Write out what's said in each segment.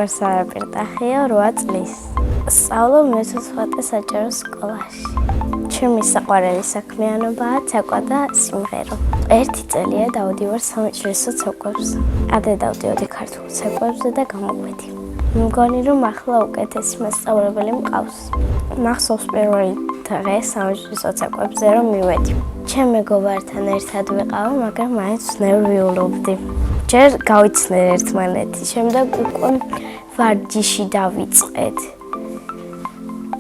ვარ სარა პირტახია 8 წლის. სწავლობ მეთოთხმეტე საჯარო სკოლაში. ჩემი საყვარელი საქმიანობაა ცეკვა და სიმღერო. 1 წელია დავდივარ საუმჯდომარეო ცეკვებზე. ადრე დავდიოდი ქართულ ცეკვებზე და გამოგვედი. მგონი რომ ახლა უკეთესი მასწავლებელი მყავს. მახსოვს პირველი დღე საუმჯდომარეო ცეკვებზე რომ მივედი. ჩემ მეგობართან ერთად ვიყავი, მაგრამ მაინც ნერვიულობდი. ჯერ გავიცნე ერთმანეთი, შემდეგ უკვე ვარჯიში დავიწყეთ.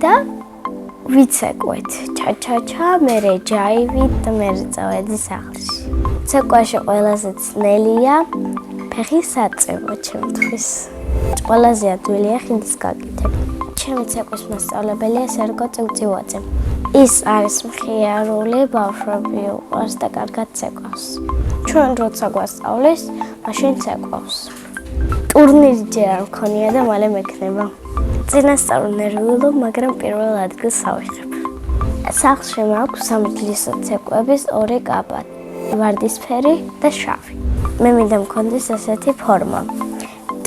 და ვიცეკვეთ. ჩა-ჩა-ჩა, მერე ჯაივით და მერე წავედი სახლში. ცეკვაში ყველაზე ძნელია ფეხის საწევო ჩემთვის. ყველაზე ადვილია ხიდის გაკეთება. ჩემი ცეკვის მასწავლებელია სერგო წივწივაძე. ის არის მხიარული ბავშვები უყვარს და კარგად ცეკვავს. ჩვენ როცა გვასწავლის, მაშინ ცეკვავს. ტურნირი ჯერ არ მქონია და მალე მექნება. წინასწარ ნერვიულობ, მაგრამ პირველ ადგილს ავიღებ. სახლში მაქვს სამჯლისო ცეკვების 2 კაბა, ვარდისფერი და შავი. მე მინდა მქონდეს ასეთი ფორმა.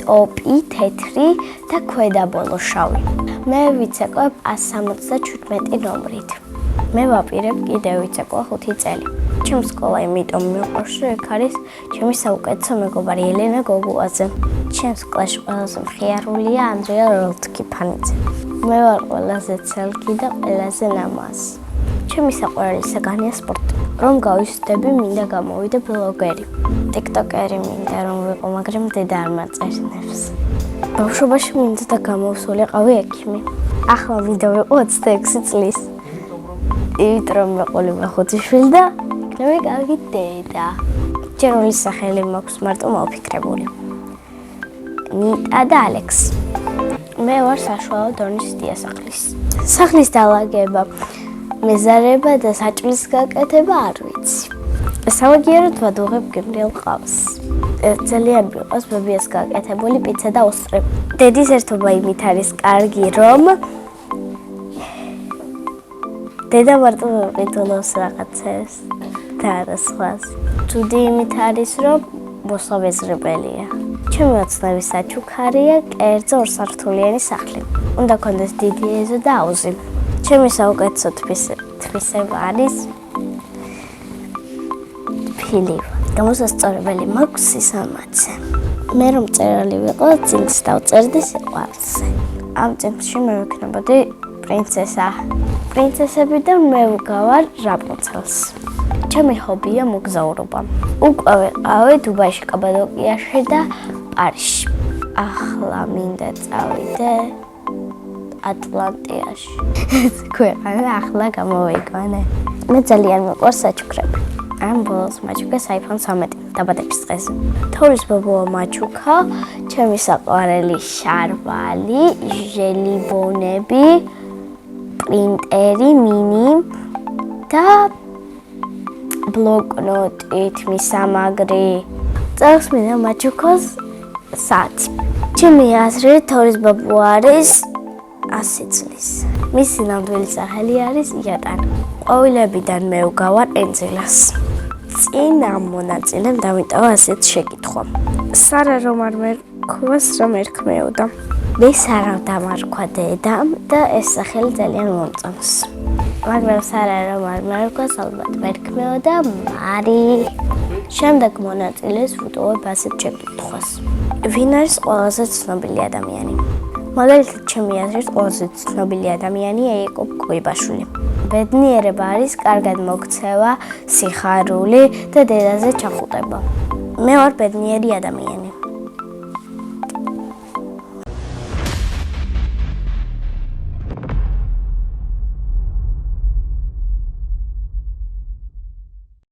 ტოპი თეთრი და ქვედა ბოლო შავი. მე ვიცეკვებ 177 ნომრით. მე ვაპირებ კიდევ ვიცეკვე 5 წელი. ჩემ სკოლა იმიტომ მიყვარს, რომ ეგ არის ჩემი საუკეთესო მეგობარი ელენა გოგუაძე. ჩემს კლასში ყველაზე მხიარულია ანდრია როლთქიფანიძე. მე ვარ ყველაზე ცელკი და ყველაზე ნამაზი. ჩემი საყვარელი საგანია სპორტი. რომ გავიზრდები, მინდა გამოვიდე ბლოგერი. ტიკტოკერი მინდა რომ ვიყო, მაგრამ დედა არ მაწერნებს. ბავშვობაში მინდა და გამოვსულიყავი ექიმი. ახლა მინდა ვიყო 26 წლის. იმიტომ მეყოლი მე5 შვილი და იქნები კარგი დედა. ჯერული სახელი მაქვს მარტო მოვფიქრებული. ნიტა და ალექსი. მე ვარ საშუალო დონის დიასახლის. სახლის დალაგება, მეზარება და საჭმლის გაკეთება არ ვიცი. სამაგიეროდ ვადუღებ გემრიელ ყავს. ძალიან მიყვარს ბებიას გაკეთებული პიცა და ოსტრი. დედის ერთობა იმით არის კარგი, რომ დედა მარტო მიყიდულობს რაღაცებს და არა სხვას. ცუდი იმით არის, რომ მოსავეზრებელია. ჩემი ოცნები საჩუქარია, კერძო 2 სართულიანი სახლი. უნდა კონდეს დიდი ეზო და აუზი. ჩემი საუკეთესო თვისება არის ფილივა. გამოსასწორებელი მაქვს სისამაცე. მე რომ მწერალი ვიყო, წიგნს დავწერდი სიყვარულზე. ამ წიგნში მე ვიქნებოდი პრინცესა. პრინცესებიდან მე ვგავარ რაპუნცელს. ჩემი ჰობია მოგზაურობა. უკვე ვიყავი დუბაიში, კაბადოკიაში და პარიზში. ახლა მინდა წავიდე ატლანტიაში. ქვეყანა ახლა გამოვიყვანე. მე ძალიან მიყვარს საჩუქრები. ამ ბოლოს მაჩუქეს iPhone 13 დაბადების დღეს. თორის ბაბუა მაჩუქა, ჩემი საყვარელი შარვალი, ჟელიბონები, პრინტერი, მინი და ბლოკნოტით მისამაგრი. წელს მინდა მაჩუქოს საათი. ჩემი აზრით თორის ბაბუა არის 100 წლის. მისი ნამდვილი სახელი არის იატანი. ყვავილებიდან მე ვგავარ ენძილას. წინ ამ მონაწილემ დამიტოვა ასეთ შეკითხვა. სარა რომ არ მერქვას რა მერქმეოდა. მე სარა დამარქვა დედამ და ეს სახელი ძალიან მომწონს. მაგრამ სარა რომ არ მერქვას ალბათ მერქმეოდა მარი. შემდეგ მონაწილეს ვუტოვებ ასეთ შეკითხვას. ვინ არის ყველაზე ცნობილი ადამიანი? მაგალითად, ჩემი აზრით, ყველაზე ცნობილი ადამიანია იაკობ კუიბაშვილი. ბედნიერება არის კარგად მოქცევა, სიხარული და დედაზე ჩახუტება. მე ვარ ბედნიერი ადამიანი.